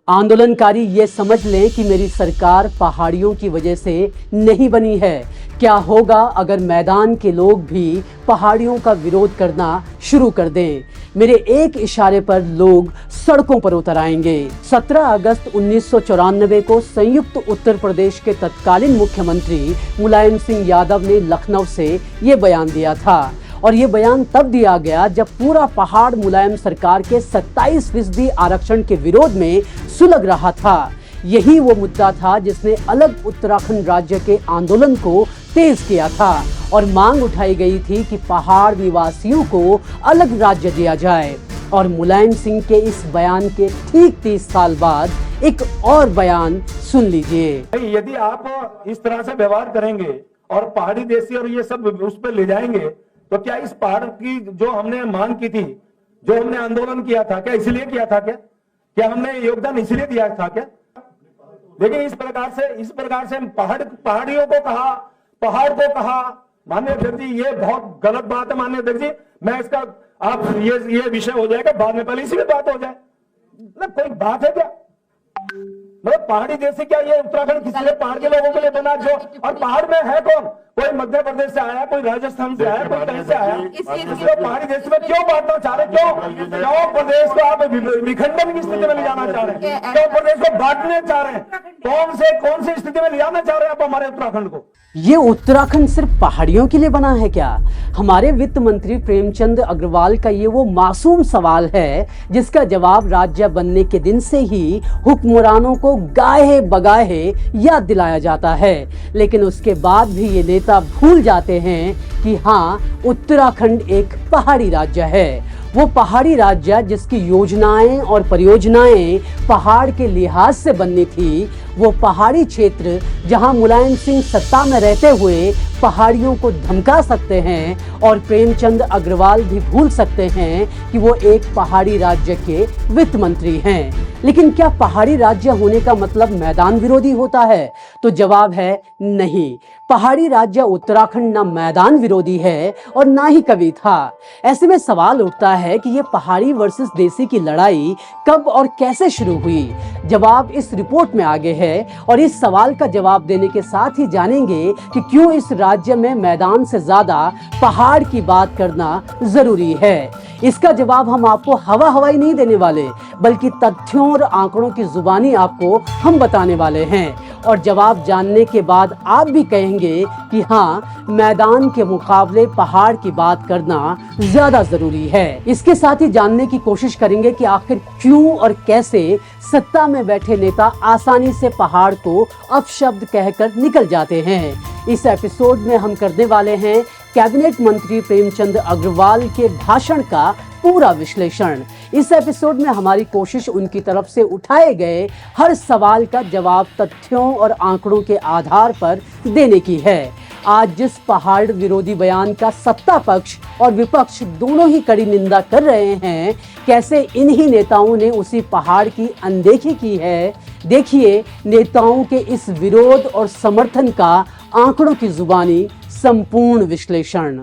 आंदोलनकारी ये समझ लें कि मेरी सरकार पहाड़ियों की वजह से नहीं बनी है। क्या होगा अगर मैदान के लोग भी पहाड़ियों का विरोध करना शुरू कर दें? मेरे एक इशारे पर लोग सड़कों पर उतर आएंगे। 17 अगस्त 1994 को संयुक्त उत्तर प्रदेश के तत्कालीन मुख्यमंत्री मुलायम सिंह यादव ने लखनऊ से ये बयान दिया था और ये बयान तब दिया गया जब पूरा पहाड़ मुलायम सरकार के 27% आरक्षण के विरोध में सुलग रहा था। यही वो मुद्दा था जिसने अलग उत्तराखंड राज्य के आंदोलन को तेज किया था और मांग उठाई गई थी कि पहाड़ निवासियों को अलग राज्य दिया जाए। और मुलायम सिंह के इस बयान के ठीक 30 साल बाद एक और बयान सुन लीजिए। यदि आप इस तरह से व्यवहार करेंगे और पहाड़ी देशी और ये सब उस पर ले जाएंगे तो क्या इस पहाड़ की जो हमने मांग की थी, जो हमने आंदोलन किया था, क्या इसलिए किया था? क्या हमने योगदान इसलिए दिया था क्या? लेकिन इस प्रकार से पहाड़ियों को कहा, पहाड़ को कहा। माननीय अध्यक्ष जी, ये बहुत गलत बात है। माननीय अध्यक्ष जी, मैं इसका आप ये विषय हो जाएगा बाद में, पहले इसी में बात हो जाए। मतलब कोई बात है क्या? मतलब पहाड़ी देशी क्या ये उत्तराखंड किसी पहाड़ के लोगों के लिए बना? जो और पहाड़ में है कौन? कोई मध्य प्रदेश से आया, कोई राजस्थान से आया, कोई कहीं से आया। तो पहाड़ी देश में क्यों बांटना चाह रहे? क्यों प्रदेश को आप विखंडन की स्थिति में ले जाना चाह रहे हैं? क्यों प्रदेश को बांटने चाह रहे हैं? कौन सी स्थिति में ले जाना चाह रहे हैं आप हमारे उत्तराखंड को? ये उत्तराखंड सिर्फ पहाड़ियों के लिए बना है क्या? हमारे वित्त मंत्री प्रेमचंद अग्रवाल का ये वो मासूम सवाल है जिसका जवाब राज्य बनने के दिन से ही हुक्मरानों को गाहे बगाहे याद दिलाया जाता है। लेकिन उसके बाद भी ये नेता भूल जाते हैं कि हाँ, उत्तराखंड एक पहाड़ी राज्य है। वो पहाड़ी राज्य जिसकी योजनाएं और परियोजनाएं पहाड़ के लिहाज से बननी थी। वो पहाड़ी क्षेत्र जहां मुलायम सिंह सत्ता में रहते हुए पहाड़ियों को धमका सकते हैं और प्रेमचंद अग्रवाल भी भूल सकते हैं कि वो एक पहाड़ी राज्य के वित्त मंत्री हैं। लेकिन क्या पहाड़ी राज्य होने का मतलब मैदान विरोधी होता है? तो जवाब है नहीं। पहाड़ी राज्य उत्तराखंड ना मैदान विरोधी है और ना ही कभी था। ऐसे में सवाल उठता है कि ये पहाड़ी वर्सेस देसी की लड़ाई कब और कैसे शुरू हुई? जवाब इस रिपोर्ट में आगे है और इस सवाल का जवाब देने के साथ ही जानेंगे कि क्यों इस राज्य में मैदान से ज्यादा पहाड़ की बात करना जरूरी है। इसका जवाब हम आपको हवाई नहीं देने वाले, बल्कि तथ्यों और आंकड़ों की जुबानी आपको हम बताने वाले हैं। और जवाब जानने के बाद आप भी कहेंगे कि हाँ, मैदान के मुकाबले पहाड़ की बात करना ज्यादा जरूरी है। इसके साथ ही जानने की कोशिश करेंगे कि आखिर क्यों और कैसे सत्ता में बैठे नेता आसानी से पहाड़ को अपशब्द कहकर निकल जाते हैं। इस एपिसोड में हम करने वाले हैं कैबिनेट मंत्री प्रेमचंद अग्रवाल के भाषण का पूरा विश्लेषण। इस एपिसोड में हमारी कोशिश उनकी तरफ से उठाए गए हर सवाल का जवाब तथ्यों और आंकड़ों के आधार पर देने की है। आज जिस पहाड़ विरोधी बयान का सत्ता पक्ष और विपक्ष दोनों ही कड़ी निंदा कर रहे हैं, कैसे इन्हीं नेताओं ने उसी पहाड़ की अनदेखी की है। देखिए नेताओं के इस विरोध और समर्थन का आंकड़ों की जुबानी संपूर्ण विश्लेषण।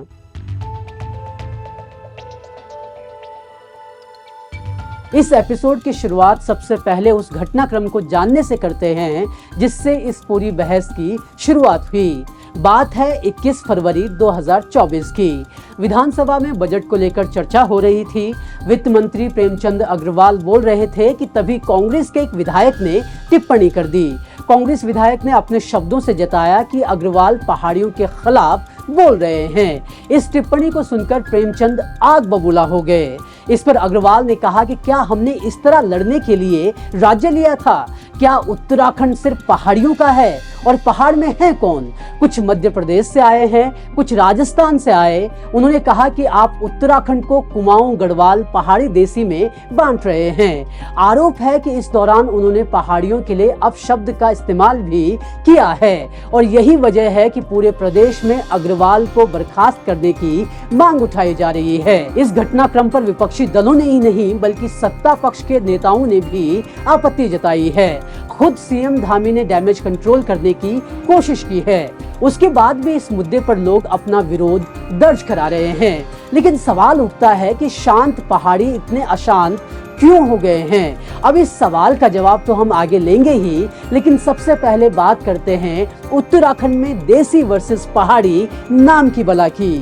इस एपिसोड की शुरुआत सबसे पहले उस घटनाक्रम को जानने से करते हैं जिससे इस पूरी बहस की शुरुआत हुई। बात है 21 फरवरी 2024 की। विधानसभा में बजट को लेकर चर्चा हो रही थी। वित्त मंत्री प्रेमचंद अग्रवाल बोल रहे थे कि तभी कांग्रेस के एक विधायक ने टिप्पणी कर दी। कांग्रेस विधायक ने अपने शब्दों से जताया कि अग्रवाल पहाड़ियों के खिलाफ बोल रहे हैं। इस टिप्पणी को सुनकर प्रेमचंद आग बबूला हो गए। इस पर अग्रवाल ने कहा कि क्या हमने इस तरह लड़ने के लिए राज्य लिया था? क्या उत्तराखंड सिर्फ पहाड़ियों का है? और पहाड़ में है कौन? कुछ मध्य प्रदेश से आए हैं, कुछ राजस्थान से आए। उन्होंने कहा कि आप उत्तराखंड को कुमाऊं गढ़वाल पहाड़ी देसी में बांट रहे हैं। आरोप है कि इस दौरान उन्होंने पहाड़ियों के लिए अपशब्द का इस्तेमाल भी किया है और यही वजह है कि पूरे प्रदेश में अग्रवाल को बर्खास्त करने की मांग उठाई जा रही है। इस घटनाक्रम पर विपक्षी दलों ने ही नहीं बल्कि सत्ता पक्ष के नेताओं ने भी आपत्ति जताई है। खुद सीएम धामी ने डैमेज कंट्रोल करने की कोशिश की है। उसके बाद भी इस मुद्दे पर लोग अपना विरोध दर्ज करा रहे हैं। लेकिन सवाल उठता है कि शांत पहाड़ी इतने अशांत क्यों हो गए हैं? अब इस सवाल का जवाब तो हम आगे लेंगे ही, लेकिन सबसे पहले बात करते हैं उत्तराखंड में देसी वर्सेस पहाड़ी नाम की बला की।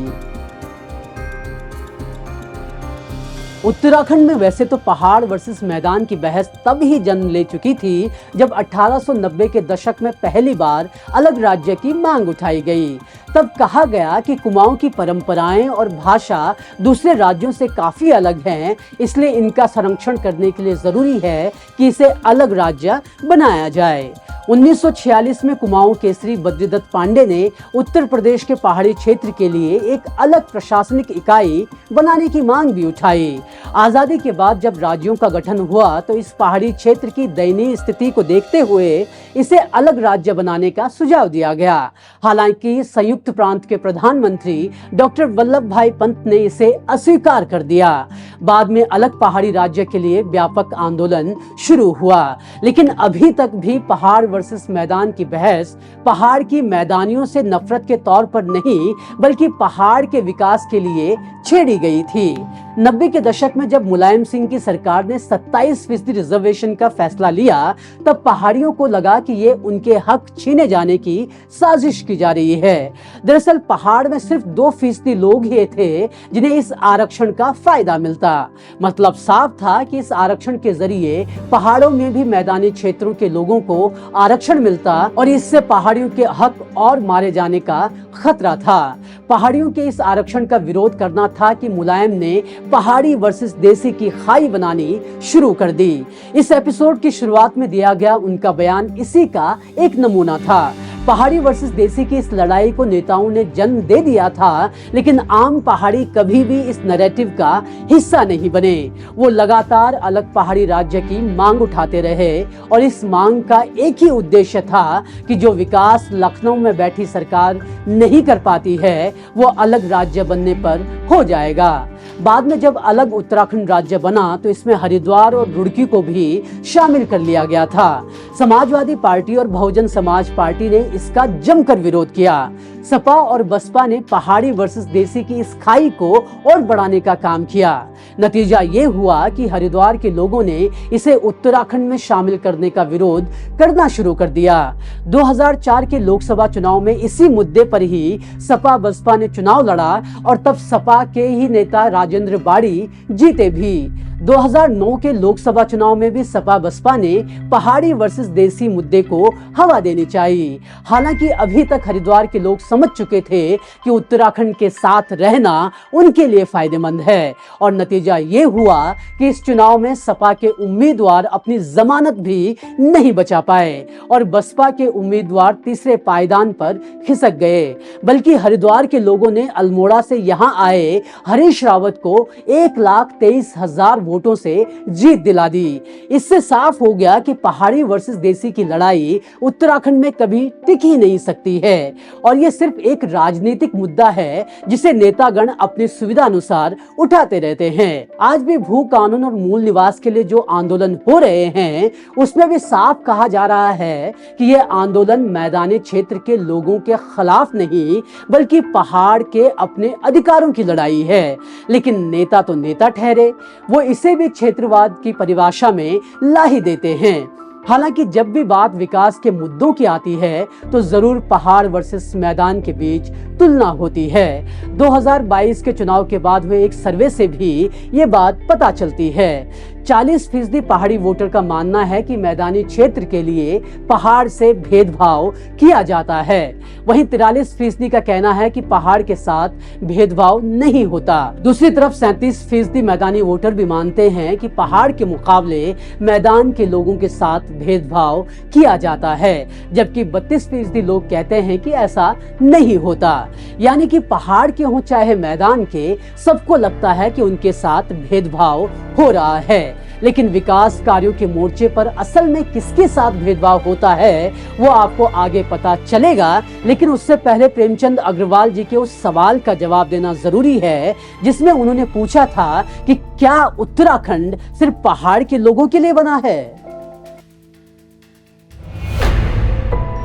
उत्तराखंड में वैसे तो पहाड़ वर्सेस मैदान की बहस तब ही जन्म ले चुकी थी जब 1890 के दशक में पहली बार अलग राज्य की मांग उठाई गई। तब कहा गया कि कुमाऊं की परंपराएं और भाषा दूसरे राज्यों से काफी अलग हैं, इसलिए इनका संरक्षण करने के लिए जरूरी है कि इसे अलग राज्य बनाया जाए। 1946 में कुमाऊं केसरी बद्रीदत्त पांडे ने उत्तर प्रदेश के पहाड़ी क्षेत्र के लिए एक अलग प्रशासनिक इकाई बनाने की मांग भी उठाई। आजादी के बाद जब राज्यों का गठन हुआ तो इस पहाड़ी क्षेत्र की दयनीय स्थिति को देखते हुए इसे अलग राज्य बनाने का सुझाव दिया गया। हालांकि संयुक्त प्रांत के प्रधानमंत्री डॉक्टर वल्लभ भाई पंत ने इसे अस्वीकार कर दिया। बाद में अलग पहाड़ी राज्य के लिए व्यापक आंदोलन शुरू हुआ, लेकिन अभी तक भी पहाड़ वर्सेस मैदान की बहस पहाड़ की मैदानियों से नफरत के तौर पर नहीं, बल्कि पहाड़ के विकास के लिए छेड़ी गई थी। 90 के दशक में जब मुलायम सिंह की सरकार ने 27% रिजर्वेशन का फैसला लिया, तब पहाड़ियों को लगा कि ये उनके हक छीने जाने की साजिश की जा रही है। दरअसल पहाड़ में सिर्फ 2% लोग ही थे जिन्हें इस आरक्षण का फायदा मिलता। मतलब साफ था कि इस आरक्षण के जरिए पहाड़ों में भी मैदानी क्षेत्रों के लोगों को आरक्षण मिलता और इससे पहाड़ियों के हक और मारे जाने का खतरा था। पहाड़ियों के इस आरक्षण का विरोध करना था कि मुलायम ने पहाड़ी वर्सेस देसी की खाई बनानी शुरू कर दी। इस एपिसोड की शुरुआत में दिया गया उनका बयान इसी का एक नमूना था। पहाड़ी वर्सेस देसी की इस लड़ाई को नेताओं ने जन्म दे दिया था, लेकिन आम पहाड़ी कभी भी इस नैरेटिव का हिस्सा नहीं बने। वो लगातार अलग पहाड़ी राज्य की मांग उठाते रहे और इस मांग का एक ही उद्देश्य था कि जो विकास लखनऊ में बैठी सरकार नहीं कर पाती है, वो अलग राज्य बनने पर हो जाएगा। बाद में जब अलग उत्तराखंड राज्य बना तो इसमें हरिद्वार और रुड़की को भी शामिल कर लिया गया था। समाजवादी पार्टी और बहुजन समाज पार्टी ने इसका जमकर विरोध किया। सपा और बसपा ने पहाड़ी वर्सेस देसी की इस खाई को और बढ़ाने का काम किया। नतीजा ये हुआ कि हरिद्वार के लोगों ने इसे उत्तराखंड में शामिल करने का विरोध करना शुरू कर दिया। 2004 के लोकसभा चुनाव में इसी मुद्दे पर ही सपा बसपा ने चुनाव लड़ा और तब सपा के ही नेता राजेंद्र बाड़ी जीते भी। 2009 के लोकसभा चुनाव में भी सपा बसपा ने पहाड़ी वर्सेस देसी मुद्दे को हवा देनी चाहिए। हालांकि अभी तक हरिद्वार के लोग समझ चुके थे कि उत्तराखंड के साथ रहना उनके लिए फायदेमंद है और नतीजा ये हुआ कि इस चुनाव में सपा के उम्मीदवार अपनी जमानत भी नहीं बचा पाए और बसपा के उम्मीदवार तीसरे पायदान पर खिसक गए। बल्कि हरिद्वार के लोगों ने अल्मोड़ा से यहाँ आए हरीश रावत को 1,23,000 वोटों से जीत दिला दी। इससे साफ हो गया कि पहाड़ी वर्सेस देसी की लड़ाई उत्तराखंड में कभी टिक ही नहीं सकती है और ये सिर्फ एक राजनीतिक मुद्दा है जिसे नेतागण अपनी सुविधा अनुसार उठाते रहते हैं। आज भी भू कानून और मूल निवास के लिए जो आंदोलन हो रहे हैं उसमें भी साफ कहा जा रहा है कि ये आंदोलन मैदानी क्षेत्र के लोगों के खिलाफ नहीं बल्कि पहाड़ के अपने अधिकारों की लड़ाई है। लेकिन नेता तो नेता ठहरे, वो इसे भी क्षेत्रवाद की परिभाषा में ला ही देते हैं। हालांकि जब भी बात विकास के मुद्दों की आती है तो जरूर पहाड़ वर्सेस मैदान के बीच तुलना होती है। 2022 के चुनाव के बाद हुए एक सर्वे से भी ये बात पता चलती है। 40% पहाड़ी वोटर का मानना है कि मैदानी क्षेत्र के लिए पहाड़ से भेदभाव किया जाता है। वहीं 43% का कहना है कि पहाड़ के साथ भेदभाव नहीं होता। दूसरी तरफ 37% मैदानी वोटर भी मानते हैं कि पहाड़ के मुकाबले मैदान के लोगों के साथ भेदभाव किया जाता है, जबकि 32% लोग कहते हैं कि ऐसा नहीं होता। यानी कि पहाड़ के हो चाहे मैदान के, सबको लगता है कि उनके साथ भेदभाव हो रहा है। लेकिन विकास कार्यों के मोर्चे पर असल में किसके साथ भेदभाव होता है वो आपको आगे पता चलेगा, लेकिन उससे पहले प्रेमचंद अग्रवाल जी के उस सवाल का जवाब देना जरूरी है जिसमें उन्होंने पूछा था कि क्या उत्तराखंड सिर्फ पहाड़ के लोगों के लिए बना है?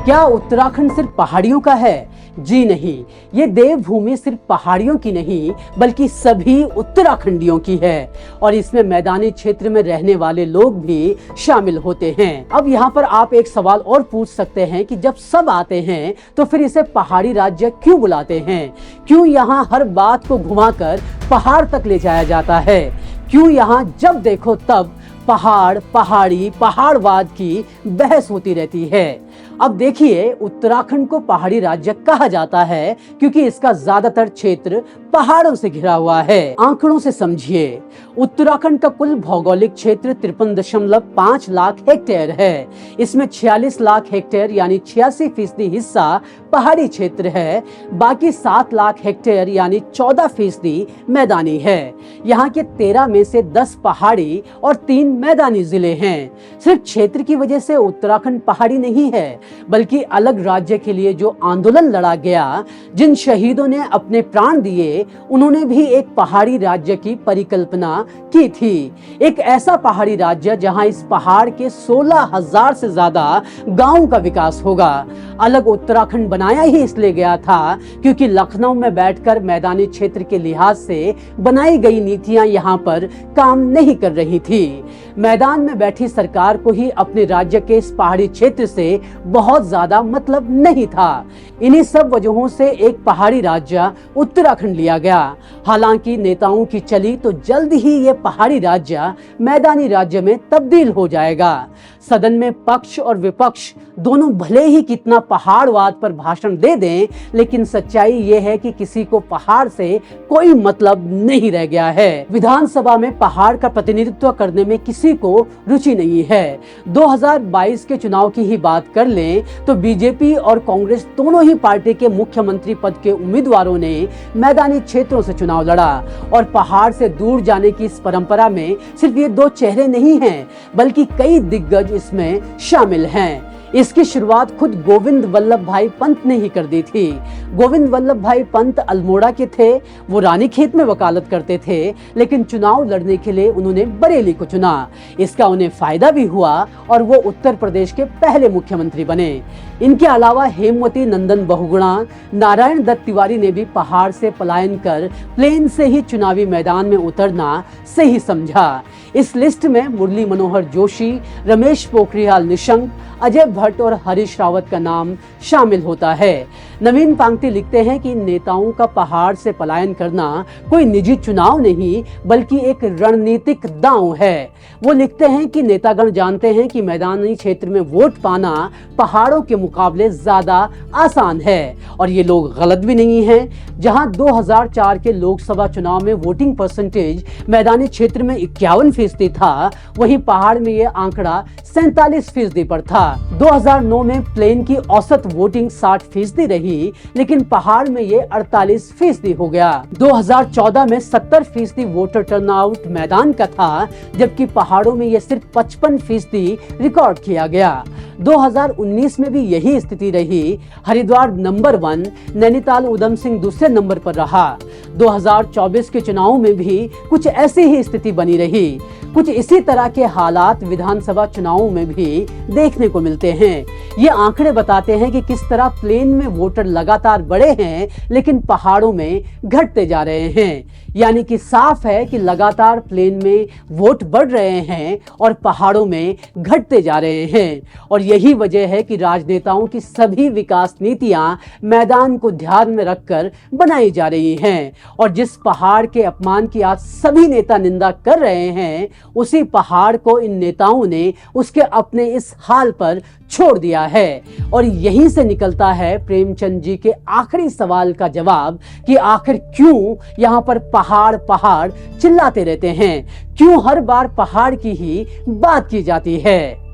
क्या उत्तराखंड सिर्फ पहाड़ियों का है जी नहीं, ये देवभूमि सिर्फ पहाड़ियों की नहीं बल्कि सभी उत्तराखंडियों की है और इसमें मैदानी क्षेत्र में रहने वाले लोग भी शामिल होते हैं। अब यहाँ पर आप एक सवाल और पूछ सकते हैं कि जब सब आते हैं तो फिर इसे पहाड़ी राज्य क्यों बुलाते हैं? क्यों यहाँ हर बात को घुमाकर पहाड़ तक ले जाया जाता है? क्यों यहाँ जब देखो तब पहाड़, पहाड़ी, पहाड़वाद की बहस होती रहती है? अब देखिए, उत्तराखंड को पहाड़ी राज्य कहा जाता है क्योंकि इसका ज्यादातर क्षेत्र पहाड़ों से घिरा हुआ है। आंकड़ों से समझिए, उत्तराखंड का कुल भौगोलिक क्षेत्र 53.5 लाख हेक्टेयर है। इसमें 46 लाख हेक्टेयर यानी 86% हिस्सा पहाड़ी क्षेत्र है। बाकी 7 लाख हेक्टेयर यानी 14% मैदानी है। यहाँ के 13 में से 10 पहाड़ी और 3 मैदानी जिले हैं। सिर्फ क्षेत्र की वजह से उत्तराखंड पहाड़ी नहीं है, बल्कि अलग राज्य के लिए जो आंदोलन लड़ा गया, जिन शहीदों ने अपने प्राण दिए, उन्होंने भी एक पहाड़ी राज्य की परिकल्पना की थी। एक ऐसा पहाड़ी राज्य जहां इस पहाड़ के 16,000 से ज्यादा गांवों का विकास होगा। अलग उत्तराखंड बनाया ही इसलिए गया था क्योंकि लखनऊ में बैठकर मैदानी क्षेत्र के लिहाज से बनाई गई नीतियां यहां पर काम नहीं कर रही थी। मैदान में बैठी सरकार को ही अपने राज्य के इस पहाड़ी क्षेत्र से बहुत ज्यादा मतलब नहीं था। इन्हीं सब वजहों से एक पहाड़ी राज्य उत्तराखंड लिया गया। हालांकि नेताओं की चली तो जल्द ही ये पहाड़ी राज्य मैदानी राज्य में तब्दील हो जाएगा। सदन में पक्ष और विपक्ष दोनों भले ही कितना पहाड़वाद पर भाषण दे दें, लेकिन सच्चाई ये है कि किसी को पहाड़ से कोई मतलब नहीं रह गया है। विधानसभा में पहाड़ का प्रतिनिधित्व करने में किसी को रुचि नहीं है। 2022 के चुनाव की ही बात कर लें तो बीजेपी और कांग्रेस दोनों ही पार्टी के मुख्यमंत्री पद के उम्मीदवारों ने मैदानी क्षेत्रों से चुनाव लड़ा और पहाड़ से दूर जाने की इस परंपरा में सिर्फ ये 2 चेहरे नहीं हैं, बल्कि कई दिग्गज इसमें शामिल हैं। इसकी शुरुआत खुद गोविंद वल्लभ भाई पंत ने ही कर दी थी। गोविंद वल्लभ भाई पंत अल्मोड़ा के थे। वो रानीखेत में वकालत करते थे, लेकिन चुनाव लड़ने के लिए उन्होंने बरेली को चुना। इसका उन्हें फायदा भी हुआ और वो उत्तर प्रदेश के पहले मुख्यमंत्री बने। इनके अलावा हेमवती नंदन बहुगुणा, नारायण दत्त तिवारी ने भी पहाड़ से पलायन कर प्लेन से ही चुनावी मैदान में उतरना सही समझा। इस लिस्ट में मुरली मनोहर जोशी, रमेश पोखरियाल निशंक, अजय भट्ट और हरीश रावत का नाम शामिल होता है। नवीन पांगती लिखते हैं कि नेताओं का पहाड़ से पलायन करना कोई निजी चुनाव नहीं बल्कि एक रणनीतिक दांव है। वो लिखते हैं कि नेतागण जानते हैं कि मैदानी क्षेत्र में वोट पाना पहाड़ों के मुकाबले ज्यादा आसान है और ये लोग गलत भी नहीं हैं। जहां 2004 के लोकसभा चुनाव में वोटिंग परसेंटेज मैदानी क्षेत्र में 51% था, वहीं पहाड़ में ये आंकड़ा 47% पर था। 2009 में प्लेन की औसत वोटिंग 60% रही, लेकिन पहाड़ में ये 48% हो गया। 2014 में 70% वोटर टर्नआउट मैदान का था, जबकि पहाड़ों में ये सिर्फ 55% रिकॉर्ड किया गया। 2019 में भी यही स्थिति रही। हरिद्वार नंबर 1, नैनीताल उधम सिंह दूसरे नंबर पर रहा। 2024 के चुनाव में भी कुछ ऐसी ही स्थिति बनी रही। कुछ इसी तरह के हालात विधानसभा चुनावों में भी देखने को मिलते हैं। ये आंकड़े बताते हैं कि किस तरह प्लेन में वोटर लगातार बढ़े हैं, लेकिन पहाड़ों में घटते जा रहे हैं। यानी कि साफ है कि लगातार प्लेन में वोट बढ़ रहे हैं और पहाड़ों में घटते जा रहे हैं। और यही वजह है कि राजनेताओं की सभी विकास नीतियां मैदान को ध्यान में रखकर बनाई जा रही हैं। और जिस पहाड़ के अपमान की आज सभी नेता निंदा कर रहे हैं, उसी पहाड़ को इन नेताओं ने उसके अपने इस हाल पर छोड़ दिया है। और यहीं से निकलता है प्रेमचंद जी के आखिरी सवाल का जवाब कि आखिर क्यों यहाँ पर पहाड़ पहाड़ चिल्लाते रहते हैं, क्यों हर बार पहाड़ की ही बात की जाती है।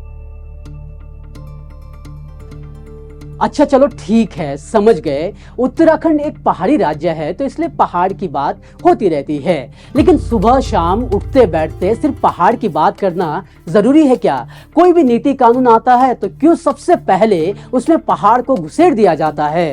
अच्छा चलो ठीक है, समझ गए, उत्तराखंड एक पहाड़ी राज्य है तो इसलिए पहाड़ की बात होती रहती है। लेकिन सुबह शाम उठते बैठते सिर्फ पहाड़ की बात करना जरूरी है क्या? कोई भी नीति कानून आता है तो क्यों सबसे पहले उसमें पहाड़ को घुसेड़ दिया जाता है?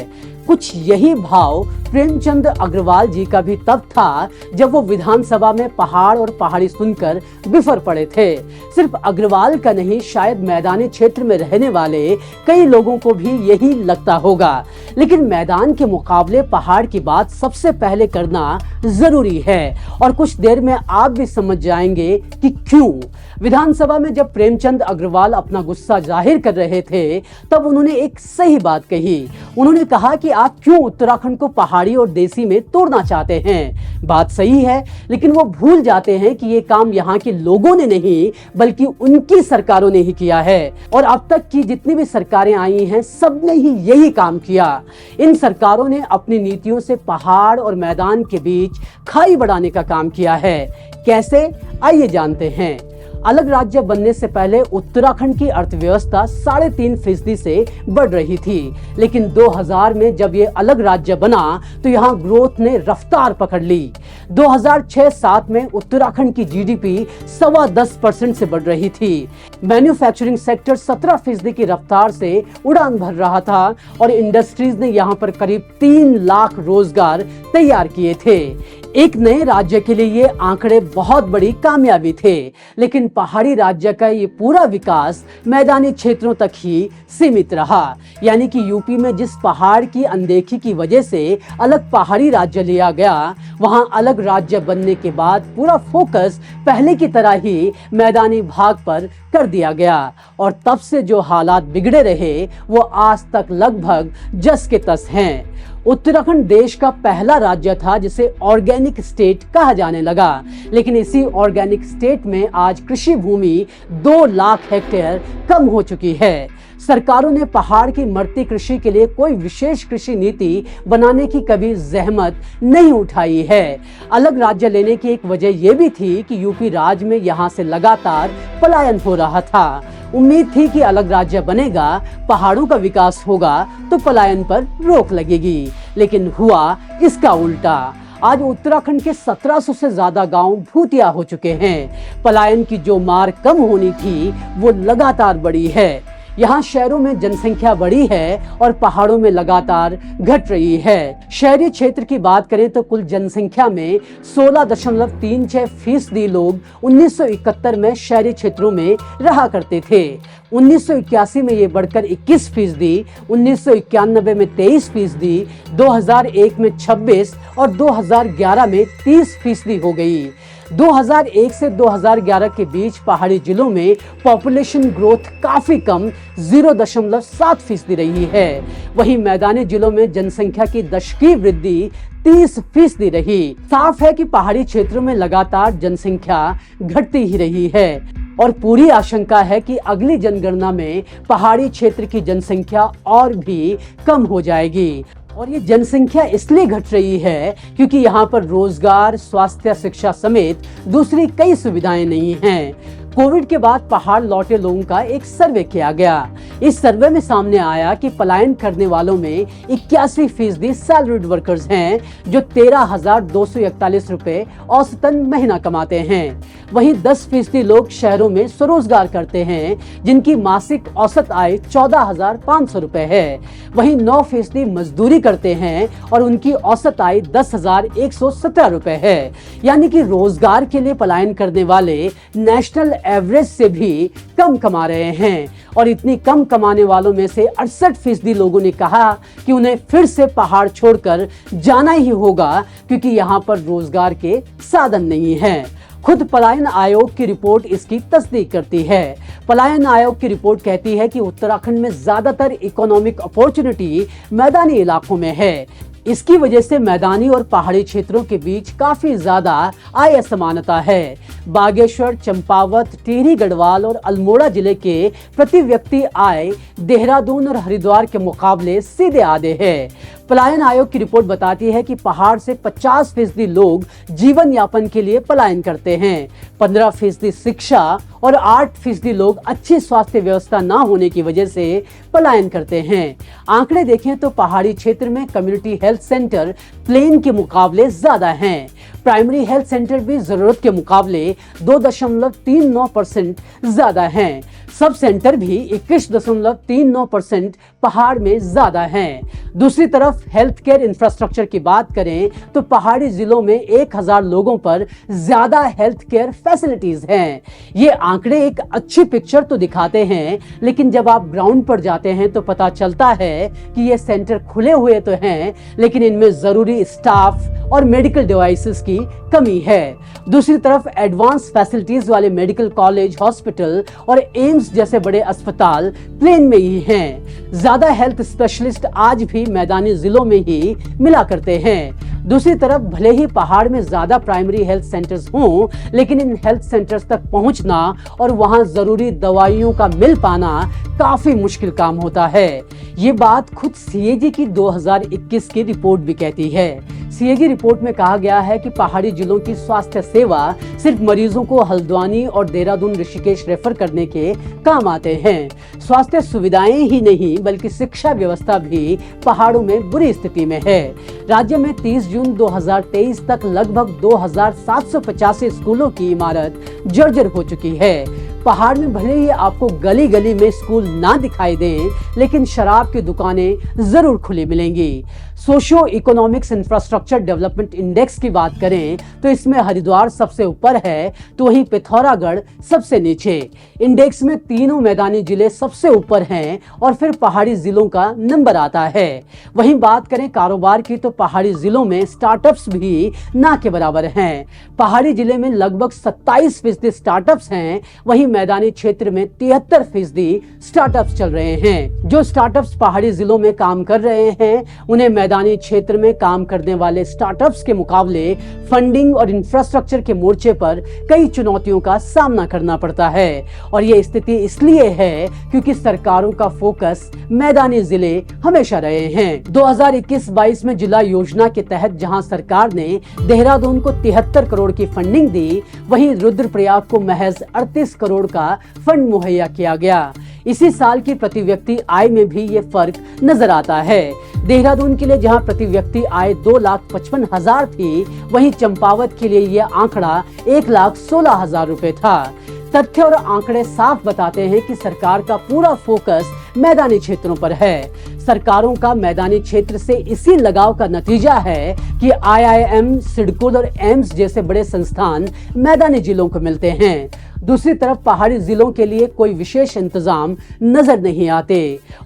कुछ यही भाव प्रेमचंद अग्रवाल जी का भी तब था जब वो विधानसभा में पहाड़ और पहाड़ी सुनकर बिफर पड़े थे। सिर्फ अग्रवाल का नहीं, शायद मैदानी क्षेत्र में रहने वाले कई लोगों को भी यही लगता होगा। लेकिन मैदान के मुकाबले पहाड़ की बात सबसे पहले करना जरूरी है और कुछ देर में आप भी समझ जाएंगे कि क्यों। विधानसभा में जब प्रेमचंद अग्रवाल अपना गुस्सा जाहिर कर रहे थे तब उन्होंने एक सही बात कही। उन्होंने कहा कि आप क्यों उत्तराखंड को पहाड़ी और देसी में तोड़ना चाहते हैं। बात सही है, लेकिन वो भूल जाते हैं कि ये काम यहाँ के लोगों ने नहीं बल्कि उनकी सरकारों ने ही किया है और अब तक की जितनी भी सरकारें आई हैं सबने ही यही काम किया। इन सरकारों ने अपनी नीतियों से पहाड़ और मैदान के बीच खाई बढ़ाने का काम किया है। कैसे, आइए जानते हैं। अलग राज्य बनने से पहले उत्तराखंड की अर्थव्यवस्था 3.5% से बढ़ रही थी, लेकिन 2000 में जब ये अलग राज्य बना तो यहाँ ग्रोथ ने रफ्तार पकड़ ली। 2006-07 में उत्तराखंड की जीडीपी 10.25% से बढ़ रही थी। मैन्युफैक्चरिंग सेक्टर 17% की रफ्तार से उड़ान भर रहा था और इंडस्ट्रीज ने यहाँ पर करीब 3 लाख रोजगार तैयार किए थे। एक नए राज्य के लिए ये आंकड़े बहुत बड़ी कामयाबी थे, लेकिन पहाड़ी राज्य का ये पूरा विकास मैदानी क्षेत्रों तक ही सीमित रहा। यानी कि यूपी में जिस पहाड़ की अनदेखी की वजह से अलग पहाड़ी राज्य लिया गया, वहां अलग राज्य बनने के बाद पूरा फोकस पहले की तरह ही मैदानी भाग पर कर दिया गया और तब से जो हालात बिगड़े रहे वो आज तक लगभग जस के तस हैं। उत्तराखंड देश का पहला राज्य था जिसे ऑर्गेनिक स्टेट कहा जाने लगा, लेकिन इसी ऑर्गेनिक स्टेट में आज कृषि भूमि 2 लाख हेक्टेयर कम हो चुकी है। सरकारों ने पहाड़ की मरती कृषि के लिए कोई विशेष कृषि नीति बनाने की कभी जहमत नहीं उठाई है। अलग राज्य लेने की एक वजह यह भी थी कि यूपी राज्य में यहाँ से लगातार पलायन हो रहा था। उम्मीद थी कि अलग राज्य बनेगा, पहाड़ों का विकास होगा तो पलायन पर रोक लगेगी, लेकिन हुआ इसका उल्टा। आज उत्तराखंड के 1700 से ज्यादा गांव भूतिया हो चुके हैं। पलायन की जो मार कम होनी थी वो लगातार बढ़ी है। यहाँ शहरों में जनसंख्या बढ़ी है और पहाड़ों में लगातार घट रही है। शहरी क्षेत्र की बात करें तो कुल जनसंख्या में 16.36% लोग 1971 में शहरी क्षेत्रों में रहा करते थे। 1981 में ये बढ़कर 21%, 1991 में 23%, 2001 में 26% और 2011 में 30% हो गई। 2001 से 2011 के बीच पहाड़ी जिलों में पॉपुलेशन ग्रोथ काफी कम 0.7% रही है। वहीं मैदानी जिलों में जनसंख्या की दशकीय वृद्धि 30% रही। साफ है कि पहाड़ी क्षेत्रों में लगातार जनसंख्या घटती ही रही है और पूरी आशंका है कि अगली जनगणना में पहाड़ी क्षेत्र की जनसंख्या और भी कम हो जाएगी। और ये जनसंख्या इसलिए घट रही है क्योंकि यहाँ पर रोजगार, स्वास्थ्य, शिक्षा समेत दूसरी कई सुविधाएं नहीं हैं। कोविड के बाद पहाड़ लौटे लोगों का एक सर्वे किया गया। इस सर्वे में सामने आया कि पलायन करने वालों में 81% सैलरीड वर्कर्स हैं जो 13,241 रुपए औसतन महीना कमाते हैं। वहीं 10% लोग शहरों में स्वरोजगार करते हैं जिनकी मासिक औसत आय 14,500 रुपए है। वहीं 9% मजदूरी करते हैं और उनकी औसत आय 10,117 रुपए है। यानी कि रोजगार के लिए पलायन करने वाले नेशनल एवरेज से भी कम कमा रहे हैं और इतनी कम कमाने वालों में से 68% लोगों ने कहा कि उन्हें फिर से पहाड़ छोड़कर जाना ही होगा क्योंकि यहाँ पर रोजगार के साधन नहीं हैं। खुद पलायन आयोग की रिपोर्ट इसकी तस्दीक करती है। पलायन आयोग की रिपोर्ट कहती है कि उत्तराखंड में ज्यादातर इकोनॉमिक अपॉर्चुनिटी मैदानी इलाकों में है। इसकी वजह से मैदानी और पहाड़ी क्षेत्रों के बीच काफी ज्यादा आय असमानता है। बागेश्वर, चंपावत, टिहरी गढ़वाल और अल्मोड़ा जिले के प्रति व्यक्ति आय देहरादून और हरिद्वार के मुकाबले सीधे आधे है। पलायन आयोग की रिपोर्ट बताती है कि पहाड़ से 50% लोग जीवन यापन के लिए पलायन करते हैं, 15% शिक्षा और 8% लोग अच्छी स्वास्थ्य व्यवस्था न होने की वजह से पलायन करते हैं। आंकड़े देखें तो पहाड़ी क्षेत्र में कम्युनिटी हेल्थ सेंटर प्लेन के मुकाबले ज्यादा हैं। प्राइमरी हेल्थ सेंटर भी जरूरत के मुकाबले 2.39% ज्यादा हैं। सब सेंटर भी 21.39% पहाड़ में ज्यादा हैं। दूसरी तरफ हेल्थ केयर इंफ्रास्ट्रक्चर की बात करें तो पहाड़ी जिलों में 1000 लोगों पर ज्यादा हेल्थ केयर फैसिलिटीज हैं। ये आंकड़े एक अच्छी पिक्चर तो दिखाते हैं, लेकिन जब आप ग्राउंड पर जाते हैं तो पता चलता है कि ये सेंटर खुले हुए तो हैं, लेकिन इनमें जरूरी स्टाफ और मेडिकल डिवाइसेस की कमी है। दूसरी तरफ एडवांस फैसिलिटीज वाले मेडिकल कॉलेज, हॉस्पिटल और एम्स जैसे बड़े अस्पताल प्लेन में ही हैं। ज्यादा हेल्थ स्पेशलिस्ट आज भी मैदानी जिलों में ही मिला करते हैं। दूसरी तरफ भले ही पहाड़ में ज्यादा प्राइमरी हेल्थ सेंटर्स हों, लेकिन इन हेल्थ सेंटर्स तक पहुंचना और वहां जरूरी दवाइयों का मिल पाना काफी मुश्किल काम होता है। ये बात खुद सीएजी की 2021 की रिपोर्ट भी कहती है। सीएजी रिपोर्ट में कहा गया है कि पहाड़ी जिलों की स्वास्थ्य सेवा सिर्फ मरीजों को हल्द्वानी और देहरादून, ऋषिकेश रेफर करने के काम आते हैं। स्वास्थ्य सुविधाएं ही नहीं बल्कि शिक्षा व्यवस्था भी पहाड़ों में बुरी स्थिति में है। राज्य में 30 जून 2023 तक लगभग 2785 स्कूलों की इमारत जर्जर हो चुकी है। पहाड़ में भले ही आपको गली गली में स्कूल ना दिखाई दें, लेकिन शराब की दुकानें जरूर खुली मिलेंगी। Socio economics infrastructure development index की बात करें तो इसमें हरिद्वार सबसे ऊपर है, तो वहीं पिथौरागढ़ सबसे नीचे। इंडेक्स में तीनों मैदानी जिले सबसे ऊपर हैं और फिर पहाड़ी जिलों का नंबर आता है। वहीं बात करें कारोबार की तो पहाड़ी जिलों में स्टार्टअप्स भी ना के बराबर हैं। पहाड़ी जिले में लगभग 27% स्टार्टअप्स हैं, वहीं मैदानी क्षेत्र में 73% स्टार्टअप्स चल रहे हैं। जो स्टार्टअप्स पहाड़ी जिलों में काम कर रहे हैं, उन्हें मैदानी क्षेत्र में काम करने वाले स्टार्टअप्स के मुकाबले फंडिंग और इंफ्रास्ट्रक्चर के मोर्चे पर कई चुनौतियों का सामना करना पड़ता है। और ये स्थिति इसलिए है क्योंकि सरकारों का फोकस मैदानी जिले हमेशा रहे हैं। 2021-22 में जिला योजना के तहत जहां सरकार ने देहरादून को 73 करोड़ की फंडिंग दी, वहीं रुद्रप्रयाग को महज 38 करोड़ का फंड मुहैया किया गया। इसी साल की प्रति व्यक्ति आय में भी ये फर्क नजर आता है। देहरादून के लिए जहां प्रति व्यक्ति आय 2,55,000 थी, वहीं चंपावत के लिए यह आंकड़ा 1,16,000 रुपए था। तथ्य और आंकड़े साफ बताते हैं कि सरकार का पूरा फोकस मैदानी क्षेत्रों पर है। सरकारों का मैदानी क्षेत्र से इसी लगाव का नतीजा है कि IIM, सिडकुल और एम्स जैसे बड़े संस्थान मैदानी जिलों को मिलते हैं। दूसरी तरफ पहाड़ी जिलों के लिए कोई विशेष इंतजाम नजर नहीं आते।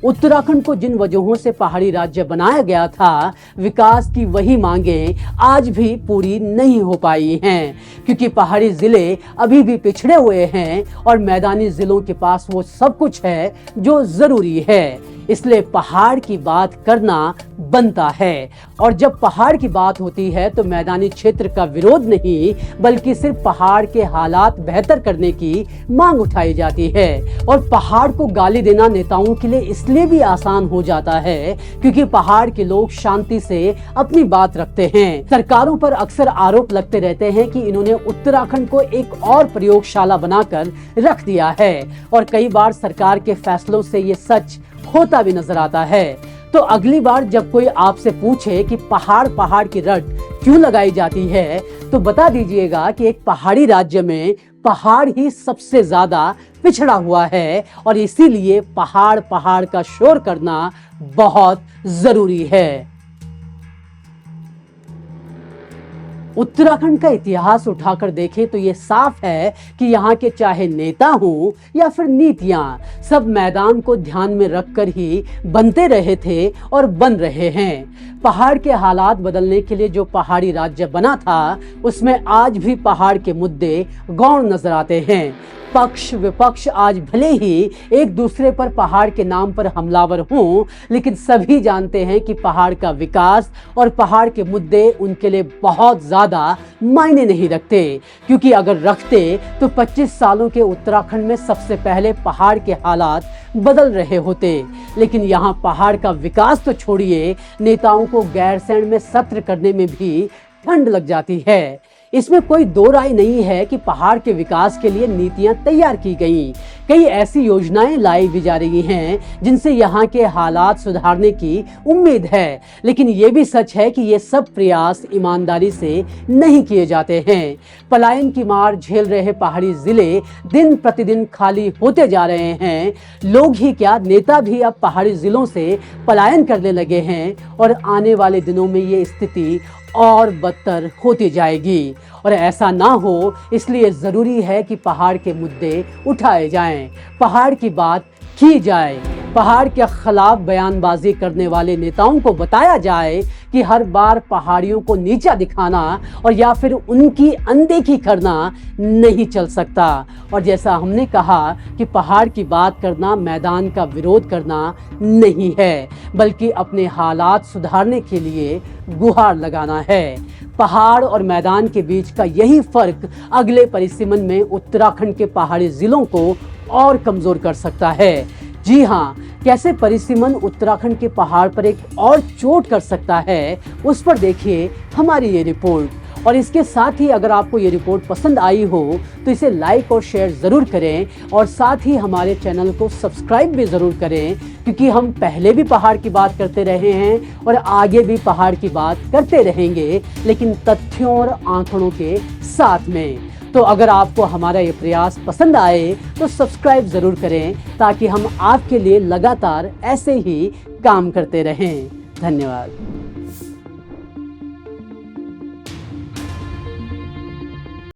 उत्तराखंड को जिन वजहों से पहाड़ी राज्य बनाया गया था, विकास की वही मांगें आज भी पूरी नहीं हो पाई हैं, क्योंकि पहाड़ी जिले अभी भी पिछड़े हुए हैं और मैदानी जिलों के पास वो सब कुछ है जो जरूरी है। इसलिए पहाड़ की बात करना बनता है। और जब पहाड़ की बात होती है तो मैदानी क्षेत्र का विरोध नहीं, बल्कि सिर्फ पहाड़ के हालात बेहतर करने की मांग उठाई जाती है। और पहाड़ को गाली देना नेताओं के लिए इसलिए भी आसान हो जाता है क्योंकि पहाड़ के लोग शांति से अपनी बात रखते हैं। सरकारों पर अक्सर आरोप लगते रहते हैं कि इन्होंने उत्तराखंड को एक और प्रयोगशाला बनाकर रख दिया है, और कई बार सरकार के फैसलों से ये सच होता भी नजर आता है। तो अगली बार जब कोई आपसे पूछे कि पहाड़ की रट क्यों लगाई जाती है, तो बता दीजिएगा कि एक पहाड़ी राज्य में पहाड़ ही सबसे ज्यादा पिछड़ा हुआ है और इसीलिए पहाड़ का शोर करना बहुत जरूरी है। उत्तराखंड का इतिहास उठाकर देखें तो ये साफ है कि यहाँ के चाहे नेता हों या फिर नीतियां, सब मैदान को ध्यान में रखकर ही बनते रहे थे और बन रहे हैं। पहाड़ के हालात बदलने के लिए जो पहाड़ी राज्य बना था, उसमें आज भी पहाड़ के मुद्दे गौण नजर आते हैं। पक्ष विपक्ष आज भले ही एक दूसरे पर पहाड़ के नाम पर हमलावर हों, लेकिन सभी जानते हैं कि पहाड़ का विकास और पहाड़ के मुद्दे उनके लिए बहुत ज्यादा मायने नहीं रखते, क्योंकि अगर रखते तो 25 सालों के उत्तराखंड में सबसे पहले पहाड़ के हालात बदल रहे होते। लेकिन यहाँ पहाड़ का विकास तो छोड़िए, नेताओं को गैरसैंण में सत्र करने में भी ठंड लग जाती है। इसमें कोई दो राय नहीं है कि पहाड़ के विकास के लिए नीतियां तैयार की गई। कई ऐसी योजनाएं लाई भी जा रही हैं जिनसे यहाँ के हालात सुधारने की उम्मीद है, लेकिन ये भी सच है कि ये सब प्रयास ईमानदारी से नहीं किए जाते हैं। पलायन की मार झेल रहे पहाड़ी जिले दिन प्रतिदिन खाली होते जा रहे हैं। लोग ही क्या, नेता भी अब पहाड़ी जिलों से पलायन करने लगे हैं और आने वाले दिनों में ये स्थिति और बदतर होती जाएगी। और ऐसा ना हो इसलिए ज़रूरी है कि पहाड़ के मुद्दे उठाए जाएं, पहाड़ की बात की जाए, पहाड़ के खिलाफ बयानबाजी करने वाले नेताओं को बताया जाए कि हर बार पहाड़ियों को नीचा दिखाना और या फिर उनकी अनदेखी करना नहीं चल सकता। और जैसा हमने कहा कि पहाड़ की बात करना मैदान का विरोध करना नहीं है, बल्कि अपने हालात सुधारने के लिए गुहार लगाना है। पहाड़ और मैदान के बीच का यही फर्क अगले परिसीमन में उत्तराखंड के पहाड़ी जिलों को और कमजोर कर सकता है। जी हाँ, कैसे परिसीमन उत्तराखंड के पहाड़ पर एक और चोट कर सकता है, उस पर देखिए हमारी ये रिपोर्ट। और इसके साथ ही अगर आपको ये रिपोर्ट पसंद आई हो तो इसे लाइक और शेयर ज़रूर करें और साथ ही हमारे चैनल को सब्सक्राइब भी ज़रूर करें, क्योंकि हम पहले भी पहाड़ की बात करते रहे हैं और आगे भी पहाड़ की बात करते रहेंगे, लेकिन तथ्यों और आंकड़ों के साथ में। तो अगर आपको हमारा ये प्रयास पसंद आए तो सब्सक्राइब ज़रूर करें, ताकि हम आपके लिए लगातार ऐसे ही काम करते रहें। धन्यवाद।